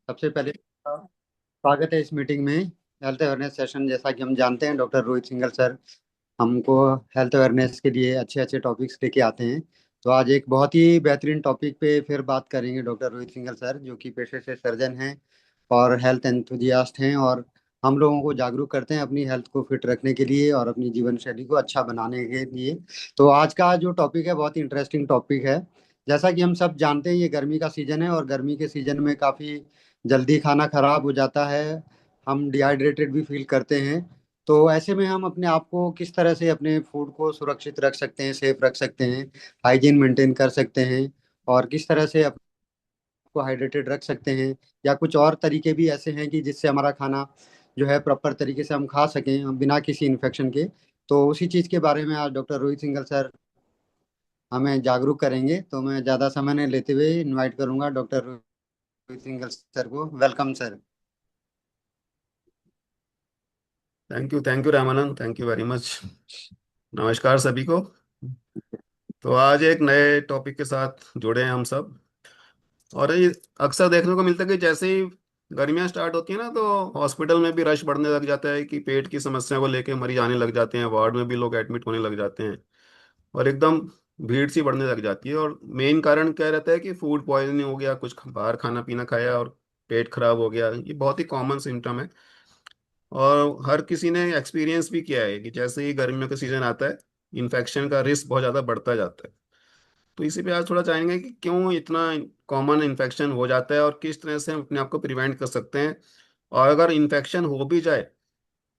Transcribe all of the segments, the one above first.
सबसे पहले स्वागत है इस मीटिंग में। हेल्थ अवेयरनेस सेशन, जैसा कि हम जानते हैं डॉक्टर रोहित सिंघल सर हमको हेल्थ अवेयरनेस के लिए अच्छे अच्छे टॉपिक्स लेके आते हैं। तो आज एक बहुत ही बेहतरीन टॉपिक पे फिर बात करेंगे डॉक्टर रोहित सिंघल सर, जो कि पेशे से सर्जन हैं और हेल्थ एंथुजियास्ट हैं, और हम लोगों को जागरूक करते हैं अपनी हेल्थ को फिट रखने के लिए और अपनी जीवन शैली को अच्छा बनाने के लिए। तो आज का जो टॉपिक है बहुत ही इंटरेस्टिंग टॉपिक है। जैसा कि हम सब जानते हैं ये गर्मी का सीजन है, और गर्मी के सीजन में काफ़ी जल्दी खाना खराब हो जाता है। हम डिहाइड्रेटेड भी फील करते हैं। तो ऐसे में हम अपने आप को किस तरह से अपने फूड को सुरक्षित रख सकते हैं, सेफ रख सकते हैं, हाइजीन मेंटेन कर सकते हैं, और किस तरह से आपको हाइड्रेटेड रख सकते हैं, या कुछ और तरीके भी ऐसे हैं कि जिससे हमारा खाना जो है प्रॉपर तरीके से हम खा सकें हम बिना किसी इन्फेक्शन के। तो उसी चीज़ के बारे में आज डॉक्टर रोहित सिंघल सर हमें जागरूक करेंगे। तो मैं ज़्यादा समय नहीं लेते हुए इनवाइट करूंगा डॉक्टर रोहित सिंघल सर को। Welcome sir. Thank you Ramanand, thank you very much. नमस्कार सभी को। तो आज एक नए टॉपिक के साथ जुड़े हैं हम सब। और ये अक्सर देखने को मिलता है कि जैसे ही गर्मियां स्टार्ट होती है ना, तो हॉस्पिटल में भी रश बढ़ने लग जाता है कि पेट की समस्या को लेके मरीज आने लग जाते हैं, वार्ड में भी लोग एडमिट होने लग जाते हैं और एकदम भीड़ सी बढ़ने लग जाती है। और मेन कारण क्या रहता है कि फूड पॉइजनिंग हो गया, कुछ बाहर खाना पीना खाया और पेट खराब हो गया। ये बहुत ही कॉमन सिम्टम है और हर किसी ने एक्सपीरियंस भी किया है कि जैसे ही गर्मियों का सीजन आता है, इन्फेक्शन का रिस्क बहुत ज़्यादा बढ़ता जाता है। तो इसी पे आज थोड़ा चाहेंगे कि क्यों इतना कॉमन इन्फेक्शन हो जाता है और किस तरह से हम अपने आप को प्रिवेंट कर सकते हैं। और अगर इन्फेक्शन हो भी जाए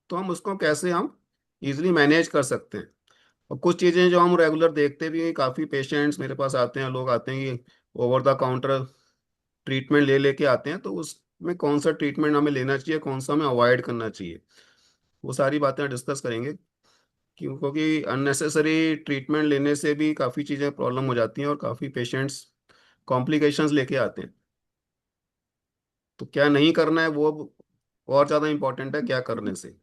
तो हम उसको कैसे हम इजीली मैनेज कर सकते हैं। और कुछ चीज़ें जो हम रेगुलर देखते भी हैं, काफ़ी पेशेंट्स मेरे पास आते हैं, लोग आते हैं कि ओवर द काउंटर ट्रीटमेंट ले लेके आते हैं, तो उसमें कौन सा ट्रीटमेंट हमें लेना चाहिए, कौन सा हमें अवॉइड करना चाहिए, वो सारी बातें डिस्कस करेंगे। क्योंकि अननेसेसरी ट्रीटमेंट लेने से भी काफ़ी चीज़ें प्रॉब्लम हो जाती हैं और काफ़ी पेशेंट्स कॉम्प्लिकेशंस लेके आते हैं। तो क्या नहीं करना है वो और ज़्यादा इम्पोर्टेंट है क्या करने से।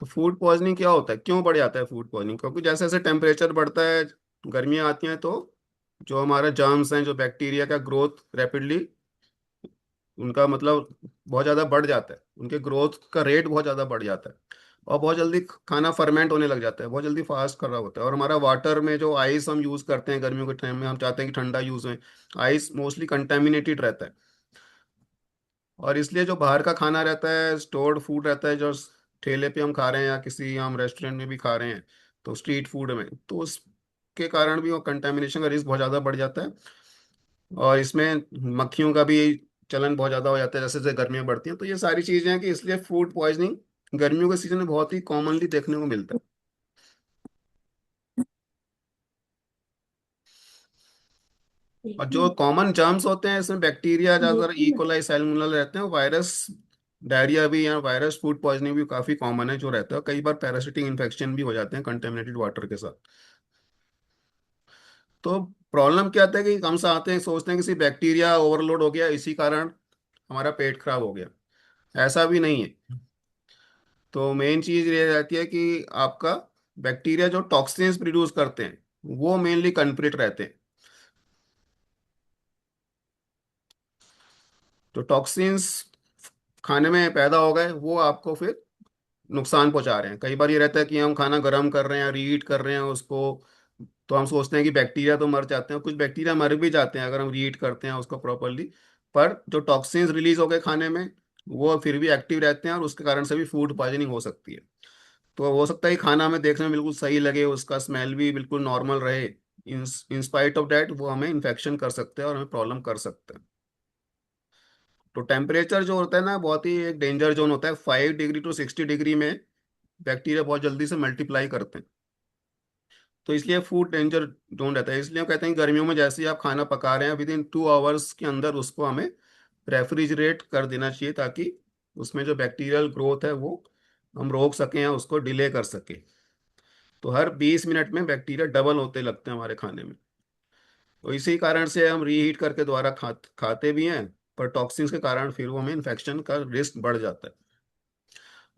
तो फूड पॉइजनिंग क्या होता है, क्यों बढ़ जाता है फूड पॉइजनिंग? क्योंकि जैसे जैसे टेम्परेचर बढ़ता है, गर्मियाँ आती हैं, तो जो हमारे जर्म्स हैं, जो बैक्टीरिया का ग्रोथ रैपिडली, उनका मतलब बहुत ज़्यादा बढ़ जाता है, उनके ग्रोथ का रेट बहुत ज़्यादा बढ़ जाता है और बहुत जल्दी खाना फर्मेंट होने लग जाता है, बहुत जल्दी फास्ट कर रहा होता है। और हमारा वाटर में जो आइस हम यूज़ करते हैं गर्मियों के टाइम में, हम चाहते हैं कि ठंडा यूज़ हो, आइस मोस्टली कंटेमिनेटेड रहता है। और इसलिए जो बाहर का खाना रहता है, स्टोर्ड फूड रहता है, जो ठेले पे हम खा रहे हैं या किसी हम रेस्टोरेंट में भी खा रहे हैं, तो स्ट्रीट फूड में, तो उसके कारण भी वो कंटेमिनेशन का रिस्क बहुत ज़्यादा बढ़ जाता है। और इसमें मक्खियों का भी चलन बहुत ज़्यादा हो जाता है जैसे जैसे गर्मियाँ बढ़ती हैं। तो ये सारी चीज़ें हैं कि इसलिए फूड पॉइजनिंग गर्मियों के सीजन में बहुत ही कॉमनली देखने को मिलता है। और जो कॉमन जर्म्स होते हैं इसमें बैक्टीरिया ज़्यादातर इकोलाई सैल्मोनेला रहते हैं, वायरस डायरिया भी या वायरस फूड पॉइजनिंग भी काफ़ी कॉमन है जो रहता है। कई बार पैरासिटिक इन्फेक्शन भी हो जाते हैं कंटेमिनेटेड वाटर के साथ। तो प्रॉब्लम क्या आता है कि हम से आते हैं सोचते हैं कि किसी बैक्टीरिया ओवरलोड हो गया, इसी कारण हमारा पेट खराब हो गया। ऐसा भी नहीं है। तो मेन चीज़ ये रहती है कि आपका बैक्टीरिया जो टॉक्सिन्स प्रोड्यूस करते हैं वो मेनली कल्प्रिट रहते हैं। तो टॉक्सिन्स खाने में पैदा हो गए, वो आपको फिर नुकसान पहुंचा रहे हैं। कई बार ये रहता है कि हम खाना गर्म कर रहे हैं, रीहीट कर रहे हैं उसको, तो हम सोचते हैं कि बैक्टीरिया तो मर जाते हैं, कुछ बैक्टीरिया मर भी जाते हैं अगर हम रीहीट करते हैं उसको प्रॉपरली। पर जो टॉक्सिन्स रिलीज हो गए खाने में, वो फिर भी एक्टिव रहते हैं और उसके कारण से भी फूड पॉइजनिंग हो सकती है। तो हो सकता है कि खाना हमें देखने में बिल्कुल सही लगे, उसका स्मेल भी बिल्कुल नॉर्मल रहे, इन स्पाइट ऑफ डैट वो हमें इन्फेक्शन कर सकते हैं और हमें प्रॉब्लम कर सकते हैं। तो टेम्परेचर जो होता है ना, बहुत ही एक डेंजर जोन होता है। 5 डिग्री टू 60 डिग्री में बैक्टीरिया बहुत जल्दी से मल्टीप्लाई करते हैं। तो इसलिए फूड डेंजर जोन रहता है। इसलिए हम कहते हैं कि गर्मियों में जैसे ही आप खाना पका रहे हैं, विद इन 2 आवर्स के अंदर उसको हमें रेफ्रिजरेट कर देना चाहिए, ताकि उसमें जो बैक्टीरियल ग्रोथ है वो हम रोक सकें या उसको डिले कर सकें। तो हर 20 मिनट में बैक्टीरिया डबल होते लगते हैं हमारे खाने में। तो इसी कारण से हम रीहीट करके दोबारा खाते भी हैं, पर टॉक्सिन्स के कारण फिर वो हमें इन्फेक्शन का रिस्क बढ़ जाता है।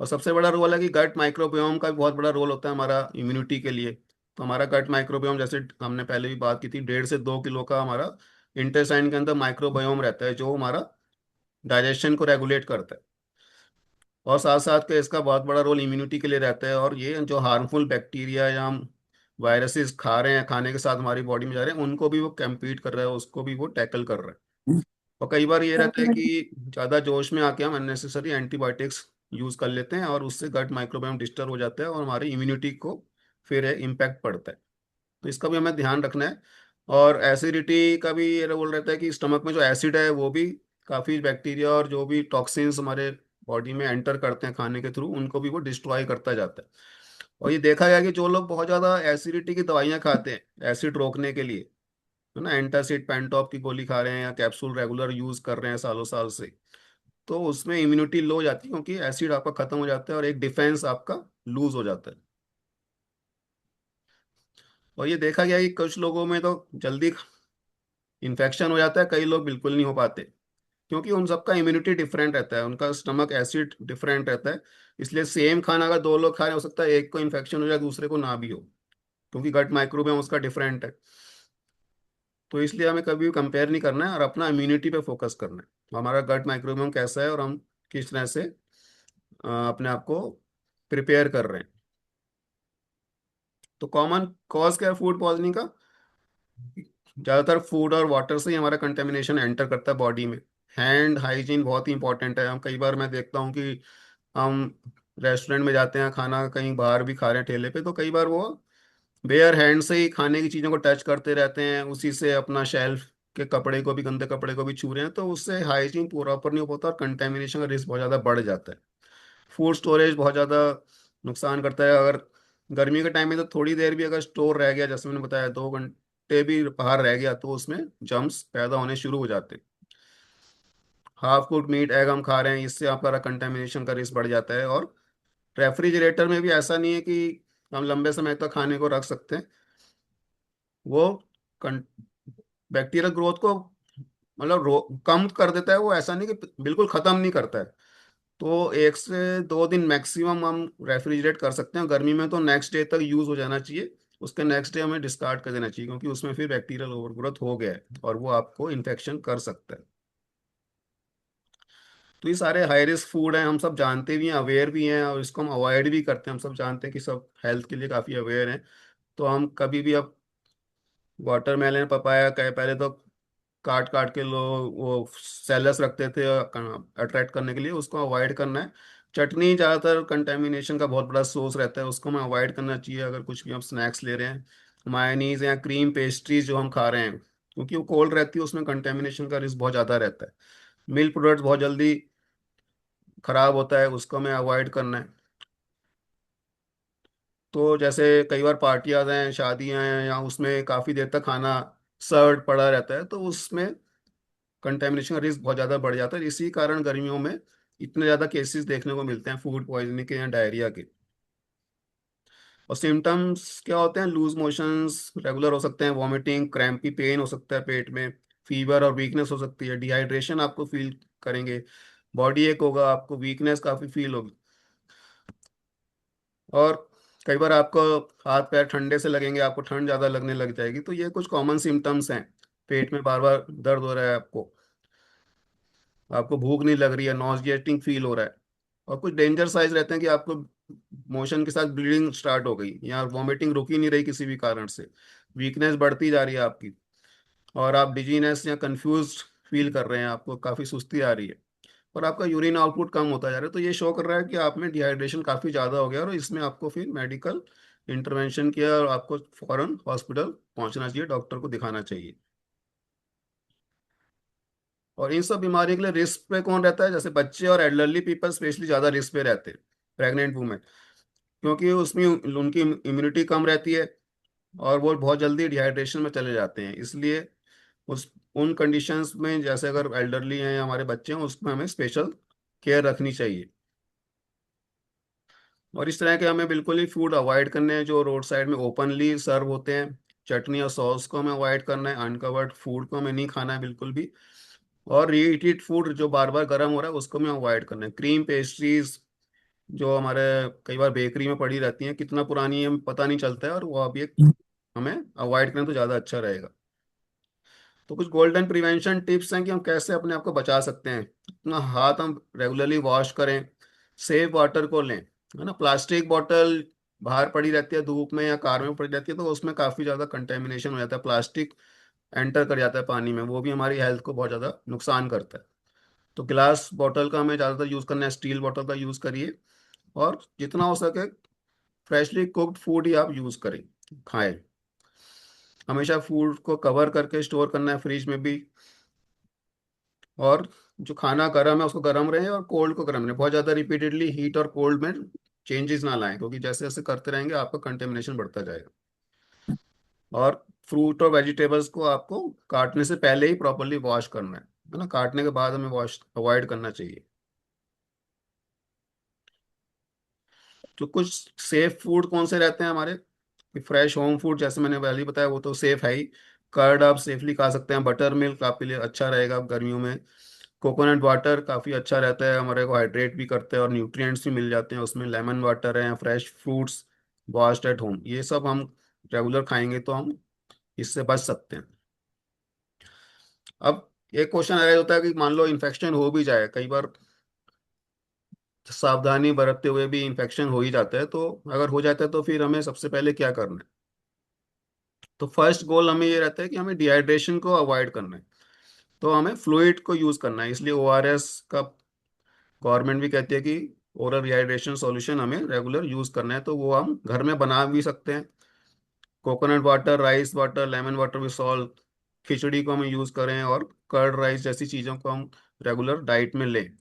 और सबसे बड़ा रोल है कि गट माइक्रोबियोम का भी बहुत बड़ा रोल होता है हमारा इम्यूनिटी के लिए। तो हमारा गट माइक्रोबियोम, जैसे हमने पहले भी बात की थी, 1.5 से 2 किलो का हमारा इंटेस्टाइन के अंदर माइक्रोबायोम रहता है, जो हमारा डाइजेशन को रेगुलेट करता है। और साथ साथ के इसका बहुत बड़ा रोल इम्यूनिटी के लिए रहता है, और ये जो हार्मफुल बैक्टीरिया या हम वायरसेस खा रहे हैं, खाने के साथ हमारी बॉडी में जा रहे हैं, उनको भी वो कम्पीट कर रहा है, उसको भी वो टैकल कर रहा है। और कई बार ये रहता है कि ज़्यादा जोश में आके हम अननेसेसरी एंटीबायोटिक्स यूज़ कर लेते हैं, और उससे गट माइक्रोबायोम डिस्टर्ब हो जाता है और हमारी इम्यूनिटी को फिर इम्पैक्ट पड़ता है। तो इसका भी हमें ध्यान रखना है। और एसिडिटी का भी ये रोल रहता है कि स्टमक में जो एसिड है वो भी काफ़ी बैक्टीरिया और जो भी टॉक्सिन्स हमारे बॉडी में एंटर करते हैं खाने के थ्रू, उनको भी वो डिस्ट्रॉय करता जाता है। और ये देखा गया कि जो लोग बहुत ज़्यादा एसिडिटी की दवाइयाँ खाते हैं एसिड रोकने के लिए, है ना, एंटासिड पेंटॉप की गोली खा रहे हैं या कैप्सूल रेगुलर यूज़ कर रहे हैं सालों साल से, तो उसमें इम्यूनिटी लो हो जाती है, क्योंकि एसिड आपका खत्म हो जाता है और एक डिफेंस आपका लूज हो जाता है। और ये देखा गया कि कुछ लोगों में तो जल्दी इन्फेक्शन हो जाता है, कई लोग बिल्कुल नहीं हो पाते, क्योंकि उन सबका इम्यूनिटी डिफरेंट रहता है, उनका स्टमक एसिड डिफरेंट रहता है। इसलिए सेम खाना अगर 2 लोग खा रहे हैं, हो सकता है एक को इन्फेक्शन हो जाए, दूसरे को ना भी हो, क्योंकि गट माइक्रोबियोम उसका डिफरेंट है। तो इसलिए हमें कभी भी कंपेयर नहीं करना है और अपना इम्यूनिटी पे फोकस करना है, हमारा गट माइक्रोबियोम कैसा है और हम किस तरह से अपने आप को प्रिपेयर कर रहे हैं। तो कॉमन कॉज क्या है फूड पॉइजनिंग का? ज़्यादातर फूड और वाटर से ही हमारा कंटेमिनेशन एंटर करता है बॉडी में। हैंड हाइजीन बहुत ही इंपॉर्टेंट है। हम कई बार मैं देखता हूँ कि हम रेस्टोरेंट में जाते हैं, खाना कहीं बाहर भी खा रहे हैं ठेले पे, तो कई बार वो बेयर हैंड से ही खाने की चीज़ों को टच करते रहते हैं, उसी से अपना शेल्फ के कपड़े को भी, गंदे कपड़े को भी छू रहे हैं, तो उससे हाइजीन पूरा ऊपर नहीं हो पाता और कंटेमिनेशन का रिस्क बहुत ज़्यादा बढ़ जाता है। फूड स्टोरेज बहुत ज़्यादा नुकसान करता है। अगर गर्मी के टाइम में तो थोड़ी देर भी अगर स्टोर रह गया, जैसे मैंने बताया 2 घंटे भी बाहर रह गया, तो उसमें जम्स पैदा होने शुरू हो जाते हैं। हाफ कुक्ड मीट एग हम खा रहे हैं, इससे आपका कंटेमिनेशन का रिस्क बढ़ जाता है। और रेफ्रिजरेटर में भी ऐसा नहीं है कि हम लंबे समय तक खाने को रख सकते हैं, वो बैक्टीरियल ग्रोथ को मतलब कम कर देता है, वो ऐसा नहीं कि बिल्कुल ख़त्म नहीं करता है। तो 1 से 2 दिन मैक्सिमम हम रेफ्रिजरेट कर सकते हैं। गर्मी में तो नेक्स्ट डे तक यूज़ हो जाना चाहिए, उसके नेक्स्ट डे हमें डिस्कार्ड कर देना चाहिए, क्योंकि उसमें फिर बैक्टीरियल ओवरग्रोथ हो गया है और वो आपको इन्फेक्शन कर सकता है। तो ये सारे हाई रिस्क फूड हैं, हम सब जानते भी हैं, अवेयर भी हैं, और इसको हम अवॉइड भी करते हैं। हम सब जानते हैं कि सब हेल्थ के लिए काफ़ी अवेयर हैं। तो हम कभी भी अब वाटरमेलन पपाया कहे पहले तो काट काट के लोग वो सेलर्स रखते थे अट्रैक्ट करने के लिए, उसको अवॉइड करना है। चटनी ज़्यादातर कंटेमिनेशन का बहुत बड़ा सोर्स रहता है, उसको हमें अवॉइड करना चाहिए अगर कुछ भी हम स्नैक्स ले रहे हैं। मायोनीज या क्रीम पेस्ट्रीज जो हम खा रहे हैं, क्योंकि वो कोल्ड रहती है, उसमें कंटेमिनेशन का रिस्क बहुत ज़्यादा रहता है। मिल्क प्रोडक्ट्स बहुत जल्दी खराब होता है, उसको हमें अवॉइड करना है। तो जैसे कई बार पार्टियां हैं, शादियां हैं, या उसमें काफ़ी देर तक खाना सर्व पड़ा रहता है, तो उसमें कंटेमिनेशन का रिस्क बहुत ज़्यादा बढ़ जाता है। इसी कारण गर्मियों में इतने ज़्यादा केसेस देखने को मिलते हैं फूड पॉइजनिंग के या डायरिया के। और सिम्टम्स क्या होते हैं? लूज मोशंस रेगुलर हो सकते हैं, वॉमिटिंग, क्रैम्पी पेन हो सकता है पेट में, फीवर और वीकनेस हो सकती है, डिहाइड्रेशन आपको फील करेंगे, बॉडी एक होगा, आपको वीकनेस काफ़ी फील होगी। और कई बार आपको हाथ पैर ठंडे से लगेंगे, आपको ठंड ज़्यादा लगने लग जाएगी। तो ये कुछ कॉमन सिम्टम्स हैं। पेट में बार बार दर्द हो रहा है, आपको आपको भूख नहीं लग रही है, नॉजिएटिंग फील हो रहा है। और कुछ डेंजर साइज रहते हैं कि आपको मोशन के साथ ब्लीडिंग स्टार्ट हो गई, या वॉमिटिंग रुक ही नहीं रही किसी भी कारण से, वीकनेस बढ़ती जा रही है आपकी, और आप डिजीनेस या कंफ्यूज फील कर रहे हैं, आपको काफ़ी सुस्ती आ रही है, और आपका यूरिन आउटपुट कम होता जा रहा है। तो ये शो कर रहा है कि आप में डिहाइड्रेशन काफ़ी ज़्यादा हो गया, और इसमें आपको फिर मेडिकल इंटरवेंशन किया और आपको फौरन हॉस्पिटल पहुंचना चाहिए, डॉक्टर को दिखाना चाहिए। और इन सब बीमारी के लिए रिस्क पे कौन रहता है? जैसे बच्चे और एल्डरली पीपल स्पेशली ज़्यादा रिस्क पे रहते हैं, प्रेग्नेंट वुमेन, क्योंकि उसमें उनकी इम्यूनिटी कम रहती है और वो बहुत जल्दी डिहाइड्रेशन में चले जाते हैं। इसलिए उस उन कंडीशंस में, जैसे अगर एल्डरली हैं या हमारे बच्चे हैं, उसमें हमें स्पेशल केयर रखनी चाहिए। और इस तरह के हमें बिल्कुल ही फूड अवॉइड करने हैं जो रोड साइड में ओपनली सर्व होते हैं। चटनी और सॉस को हमें अवॉइड करना है, अनकवर्ड फूड को हमें नहीं खाना है बिल्कुल भी। और रीहीटेड फूड जो बार बार गर्म हो रहा है, उसको हमें अवॉइड करना है। क्रीम पेस्ट्रीज जो हमारे कई बार बेकरी में पड़ी रहती हैं, कितना पुरानी है हमें पता नहीं चलता है, और वो अभी हमें अवॉइड करें तो ज़्यादा अच्छा रहेगा। तो कुछ गोल्डन प्रिवेंशन टिप्स हैं कि हम कैसे अपने आप को बचा सकते हैं। अपना हाथ हम रेगुलरली वॉश करें, सेफ वाटर को लें, है ना। प्लास्टिक बॉटल बाहर पड़ी रहती है धूप में या कार में पड़ी रहती है, तो उसमें काफ़ी ज़्यादा कंटेमिनेशन हो जाता है, प्लास्टिक एंटर कर जाता है पानी में, वो भी हमारी हेल्थ को बहुत ज़्यादा नुकसान करता है। तो गिलास बॉटल का हमें ज़्यादातर यूज़ करना है, स्टील बॉटल का यूज़ करिए। और जितना हो सके फ्रेशली कुक्ड फूड ही आप यूज़ करें, खाएं। हमेशा फूड को कवर करके स्टोर करना है फ्रिज में भी। और जो खाना गर्म है उसको गर्म रहे, और कोल्ड को गर्म रहे, बहुत ज़्यादा रिपीटेडली हीट और कोल्ड में चेंजेस ना लाएं, क्योंकि जैसे जैसे करते रहेंगे आपका कंटेमिनेशन बढ़ता जाएगा। और फ्रूट और वेजिटेबल्स को आपको काटने से पहले ही प्रॉपरली वॉश करना है ना। काटने के बाद हमें वॉश अवॉइड करना चाहिए। तो कुछ सेफ फूड कौन से रहते हैं हमारे, फ्रेश होम फूड जैसे मैंने पहले ही बताया वो तो सेफ है ही। कर्ड आप सेफली खा सकते हैं, बटर मिल्क आपके लिए अच्छा रहेगा गर्मियों में। कोकोनट वाटर काफ़ी अच्छा रहता है, हमारे को हाइड्रेट भी करते हैं और न्यूट्रिएंट्स भी मिल जाते हैं उसमें। लेमन वाटर है, fresh fruits washed at home, ये सब हम रेगुलर खाएंगे तो हम इससे बच सकते हैं। अब एक क्वेश्चन आ होता है कि मान लो इन्फेक्शन हो भी जाए, कई बार सावधानी बरतते हुए भी इन्फेक्शन हो ही जाता है, तो अगर हो जाता है तो फिर हमें सबसे पहले क्या करना है। तो फर्स्ट गोल हमें ये रहता है कि हमें डिहाइड्रेशन को अवॉइड करना है। तो हमें फ्लूइड को यूज़ करना है, इसलिए ओआरएस का गवर्नमेंट भी कहती है कि ओरल रिहाइड्रेशन सॉल्यूशन हमें रेगुलर यूज़ करना है, तो वो हम घर में बना भी सकते हैं। Coconut water, rice water, lemon water with salt, khichdi को हम यूज़ करें, और कर्ड राइस जैसी चीज़ों को हम रेगुलर डाइट में लें।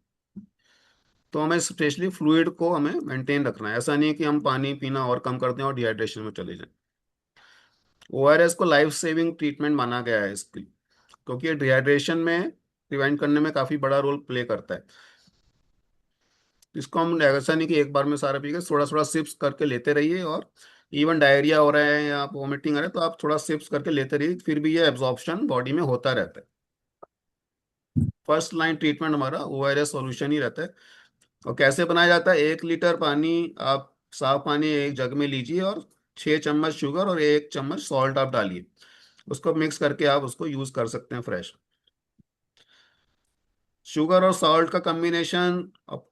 तो हमें स्पेशली फ्लूइड को हमें मेंटेन रखना है, ऐसा नहीं है कि हम पानी पीना और कम कर दें और डिहाइड्रेशन में चले जाएं। ओआरएस को लाइफ सेविंग ट्रीटमेंट माना गया है इसके, क्योंकि ये डिहाइड्रेशन में प्रिवेंट करने में काफ़ी बड़ा रोल प्ले करता है। इसको हम ऐसा नहीं कि एक बार में सारा पी के, थोड़ा थोड़ा सिप्स करके लेते रहिए। और इवन डायरिया हो रहा है या आप वोमिटिंग आ रहा है तो आप थोड़ा सिप्स करके लेते रहिए, फिर भी ये एब्जॉर्प्शन बॉडी में होता रहता है। फर्स्ट लाइन ट्रीटमेंट हमारा ओआरएस सॉल्यूशन ही रहता है। और कैसे बनाया जाता है, 1 लीटर पानी आप, साफ पानी एक जग में लीजिए, और 6 चम्मच शुगर और 1 चम्मच सॉल्ट आप डालिए, उसको मिक्स करके आप उसको यूज कर सकते हैं फ्रेश। शुगर और सॉल्ट का कम्बिनेशन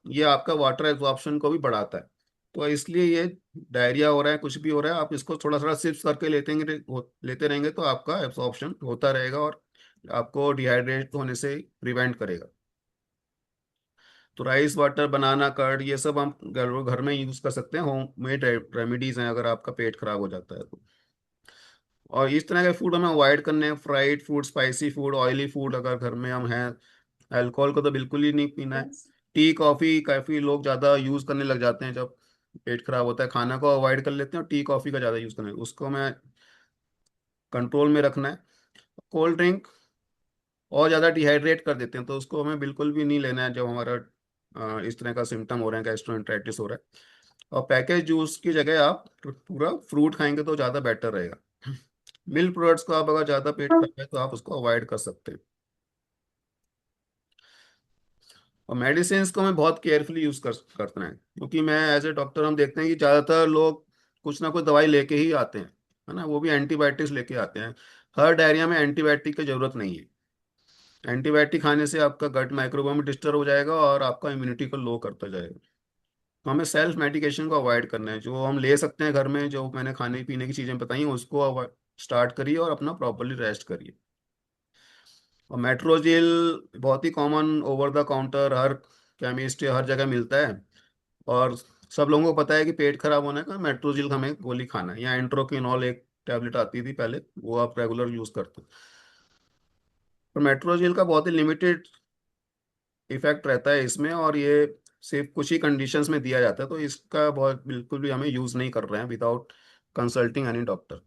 ये आपका वाटर एब्जॉर्प्शन को भी बढ़ाता है। तो इसलिए ये डायरिया हो रहा है कुछ भी हो रहा है, आप इसको थोड़ा थोड़ा सिप्स करके लेते रहेंगे तो आपका एब्जॉर्प्शन होता रहेगा, और आपको डिहाइड्रेट होने से प्रिवेंट करेगा। तो राइस वाटर, बनाना कर्ड, ये सब हम घर घर में यूज कर सकते हैं, होम मेड रेमेडीज हैं अगर आपका पेट खराब हो जाता है तो। और इस तरह के फूड हमें अवॉइड करने हैं, fried food, spicy food, oily food अगर घर में हम हैं। अल्कोहल को तो बिल्कुल ही नहीं पीना है। टी कॉफ़ी काफ़ी लोग ज़्यादा यूज़ करने लग जाते हैं जब पेट खराब होता है, खाना को अवॉइड कर लेते हैं और टी कॉफ़ी का ज़्यादा यूज़ करना है, उसको हमें कंट्रोल में रखना है। कोल्ड ड्रिंक और ज़्यादा डिहाइड्रेट कर देते हैं, तो उसको हमें बिल्कुल भी नहीं लेना है जब हमारा इस तरह का सिम्टम हो रहा है, गैस्ट्रोएंटेराइटिस हो रहा है। और पैकेज जूस की जगह आप पूरा फ्रूट खाएंगे तो ज़्यादा बेटर रहेगा। मिल्क प्रोडक्ट्स को आप अगर ज़्यादा पेट खराब है तो आप उसको अवॉइड कर सकते हैं। और मेडिसिन को हमें बहुत केयरफुली यूज़ करना है, क्योंकि मैं एज ए डॉक्टर हम देखते हैं कि ज़्यादातर लोग कुछ ना कुछ दवाई लेके ही आते हैं, है ना, वो भी एंटीबायोटिक्स लेके आते हैं। हर डायरिया में एंटीबायोटिक की ज़रूरत नहीं है। एंटीबायोटिक खाने से आपका गट माइक्रोबायोम डिस्टर्ब हो जाएगा और आपका इम्यूनिटी को लो करता जाएगा। तो हमें सेल्फ मेडिकेशन को अवॉइड करना है, जो हम ले सकते हैं घर में, जो मैंने खाने पीने की चीज़ें बताई हैं उसको स्टार्ट करिए और अपना प्रॉपरली रेस्ट करिए। और मेट्रोजिल बहुत ही कॉमन ओवर द काउंटर हर केमिस्ट हर जगह मिलता है। और सब लोगों को पता है कि पेट खराब होने का मेट्रोजिल हमें गोली खाना है, या एंट्रोक्विनॉल एक टैबलेट आती थी पहले, वो आप रेगुलर यूज करते हैं। पर मेट्रोजिल का बहुत ही लिमिटेड इफेक्ट रहता है इसमें, और ये सिर्फ कुछ ही कंडीशंस में दिया जाता है, तो इसका बहुत बिल्कुल भी हमें यूज नहीं कर रहे हैं विदाउट कंसल्टिंग एनी डॉक्टर।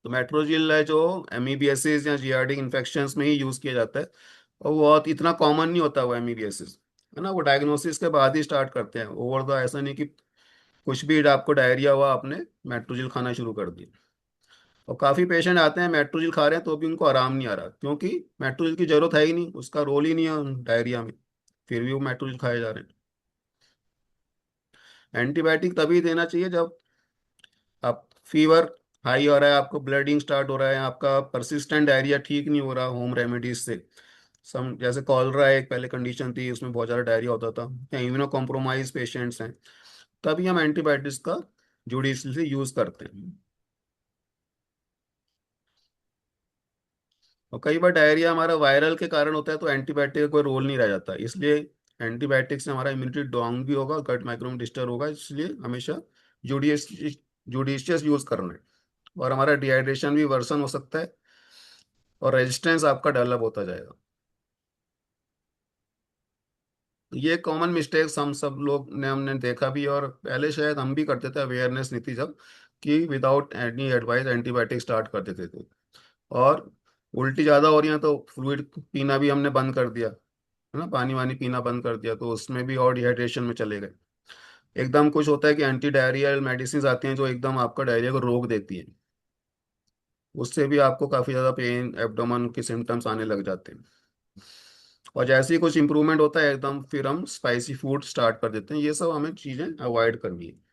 तो मेट्रोजिल है जो एमीबियासिस या जियाटिक इन्फेक्शंस में ही यूज किया जाता है, और वो बहुत इतना कॉमन नहीं होता वो एमीबियासिस, है ना। वो डायग्नोसिस के बाद ही स्टार्ट करते हैं, ओवर द ऐसा नहीं कि कुछ भी आपको डायरिया हुआ आपने मेट्रोजिल खाना शुरू कर दिया। और काफ़ी पेशेंट आते हैं मेट्रोजिल खा रहे हैं तो भी उनको आराम नहीं आ रहा, क्योंकि मेट्रोजिल की जरूरत है ही नहीं, उसका रोल ही नहीं है डायरिया में, फिर भी वो मेट्रोजिल खाए जा रहे हैं। एंटीबायोटिक तभी देना चाहिए जब आप फीवर हाई हो रहा है, आपको ब्लीडिंग स्टार्ट हो रहा है, आपका परसिस्टेंट डायरिया ठीक नहीं हो रहा होम रेमेडीज से। सम जैसे कॉलरा एक पहले कंडीशन थी, उसमें बहुत ज़्यादा डायरिया होता था, या इम्यूनो कॉम्प्रोमाइज पेशेंट्स हैं, तभी हम एंटीबायोटिक्स का जुडिशली यूज़ करते हैं। और कई बार डायरिया हमारा वायरल के कारण होता है, तो एंटीबायोटिक का कोई रोल नहीं रह जाता, इसलिए एंटीबायोटिक से हमारा इम्यूनिटी डाउन भी होगा, गट माइक्रोम डिस्टर्ब होगा, इसलिए हमेशा जुडियस जुडिशियस यूज करना है। और हमारा डिहाइड्रेशन भी वर्सन हो सकता है, और रेजिस्टेंस आपका डेवलप होता जाएगा। ये कॉमन मिस्टेक्स हम सब लोग ने हमने देखा भी, और पहले शायद हम भी करते थे, अवेयरनेस नहीं थी जब, कि without any advice antibiotic start कर देते थे। और उल्टी ज़्यादा हो रही है तो फ्लूइड पीना भी हमने बंद कर दिया, है ना, पानी वानी पीना बंद कर दिया, तो उसमें भी और डिहाइड्रेशन में चले गए। एकदम कुछ होता है कि एंटी डायरियल मेडिसिन आती हैं जो एकदम आपका डायरिया को रोक देती हैं, उससे भी आपको काफ़ी ज़्यादा पेन एब्डोमन के सिम्टम्स आने लग जाते हैं। और जैसे ही कुछ इंप्रूवमेंट होता है एकदम, फिर हम स्पाइसी फूड स्टार्ट कर देते हैं। ये सब हमें चीज़ें अवॉइड करनी है।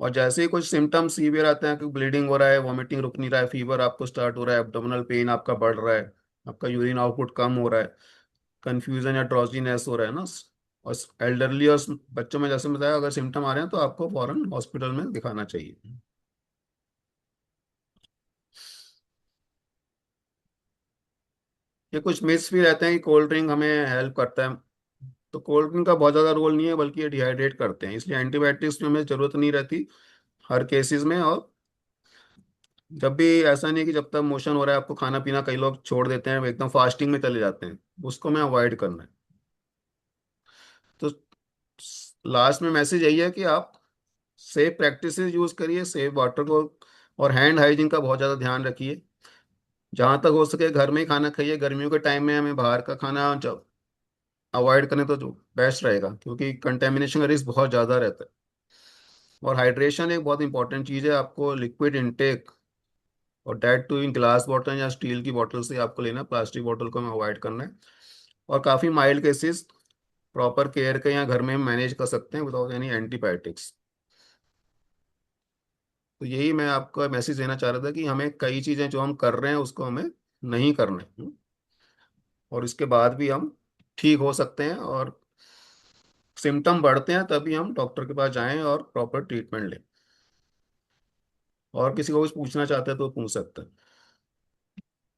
और जैसे ही कुछ सिम्टम्स सीवियर आते हैं कि ब्लीडिंग हो रहा है, वॉमिटिंग रुक नहीं रहा है, फीवर आपको स्टार्ट हो रहा है, एब्डोमिनल पेन आपका बढ़ रहा है, आपका यूरिन आउटपुट कम हो रहा है, कंफ्यूजन या ड्रॉजीनेस हो रहा है ना, और एल्डरली और बच्चों में जैसे बताया, अगर सिम्टम आ रहे हैं तो आपको फौरन हॉस्पिटल में दिखाना चाहिए। ये कुछ मिथ्स भी रहते हैं कि कोल्ड ड्रिंक हमें हेल्प करता है, तो कोल्ड ड्रिंक का बहुत ज़्यादा रोल नहीं है, बल्कि ये डिहाइड्रेट करते हैं, इसलिए एंटीबायोटिक्स में हमें ज़रूरत नहीं रहती हर केसेस में। और जब भी ऐसा नहीं है कि जब तक मोशन हो रहा है आपको खाना पीना, कई लोग छोड़ देते हैं, एकदम फास्टिंग में चले जाते हैं, उसको मैं अवॉइड करना है। तो लास्ट में मैसेज यही है कि आप सेफ प्रैक्टिसेस यूज करिए, सेफ वाटर को और हैंड हाइजीन का बहुत ज़्यादा ध्यान रखिए। जहाँ तक हो सके घर में ही खाना खाइए, गर्मियों के टाइम में हमें बाहर का खाना जब अवॉइड करें तो जो बेस्ट रहेगा, क्योंकि कंटेमिनेशन का रिस्क बहुत ज़्यादा रहता है। और हाइड्रेशन एक बहुत इंपॉर्टेंट चीज़ है, आपको लिक्विड इनटेक, और that too in glass bottle या स्टील की बॉटल से आपको लेना, प्लास्टिक बॉटल को हमें अवॉइड करना है। और काफ़ी माइल्ड केसेस प्रॉपर केयर के यहाँ घर में मैनेज कर सकते हैं विदाउट एनी एंटीबायोटिक्स। तो यही मैं आपको मैसेज देना चाह रहा था कि हमें कई चीज़ें जो हम कर रहे हैं उसको हमें नहीं करना है, और इसके बाद भी हम ठीक हो सकते हैं। और सिम्टम बढ़ते हैं तभी हम डॉक्टर के पास जाएं और प्रॉपर ट्रीटमेंट लें। और किसी को कुछ पूछना चाहते हैं तो पूछ सकते हैं।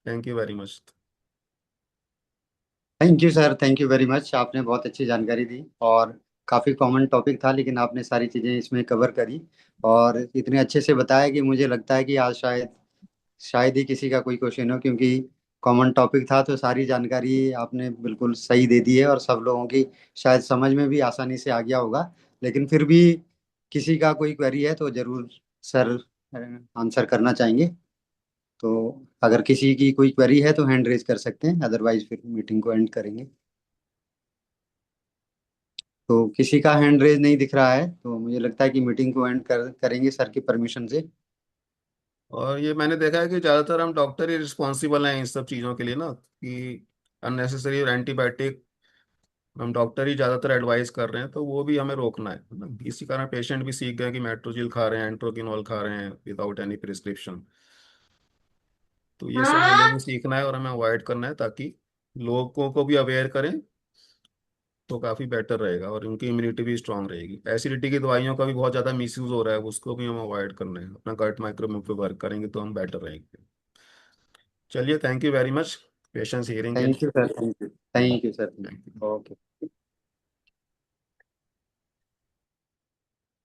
Thank you very much. Thank you sir, thank you very much. आपने बहुत अच्छी जानकारी दी, और काफ़ी कॉमन टॉपिक था लेकिन आपने सारी चीज़ें इसमें कवर करी, और इतने अच्छे से बताया कि मुझे लगता है कि आज शायद शायद ही किसी का कोई क्वेश्चन हो, क्योंकि कॉमन टॉपिक था। तो सारी जानकारी आपने बिल्कुल सही दे दी है, और सब लोगों की शायद समझ में भी आसानी से आ गया होगा। लेकिन फिर भी किसी का कोई क्वेरी है तो जरूर सर आंसर करना चाहेंगे। तो अगर किसी की कोई क्वेरी है तो हैंड रेज कर सकते हैं, अदरवाइज फिर मीटिंग को एंड करेंगे। तो किसी का हैंड रेज नहीं दिख रहा है, तो मुझे लगता है कि मीटिंग को एंड करेंगे सर की परमिशन से। और ये मैंने देखा है कि ज़्यादातर हम डॉक्टर ही रिस्पॉन्सिबल हैं इन सब चीज़ों के लिए ना, कि अननेसेसरी एंटीबायोटिक हम डॉक्टर ही ज़्यादातर एडवाइस कर रहे हैं, तो वो भी हमें रोकना है ना। इसी कारण पेशेंट भी सीख गए कि मेट्रोजिल खा रहे हैं, एंट्रोकिनोल खा रहे हैं विदाउट एनी प्रिस्क्रिप्शन। तो ये सब हमें भी सीखना है और हमें अवॉइड करना है, ताकि लोगों को भी अवेयर करें, तो काफ़ी बेटर रहेगा और उनकी इम्यूनिटी भी स्ट्रांग रहेगी। एसिडिटी की दवाइयों का भी बहुत ज़्यादा मिसयूज़ हो रहा है, उसको भी हम अवॉइड करना है, अपना गट माइक्रोबियोम पे वर्क करेंगे तो हम बेटर रहेंगे। चलिए, thank you very much patience hearing के थैंक लिए। You sir, thank you, thank you sir. Thank you. Okay.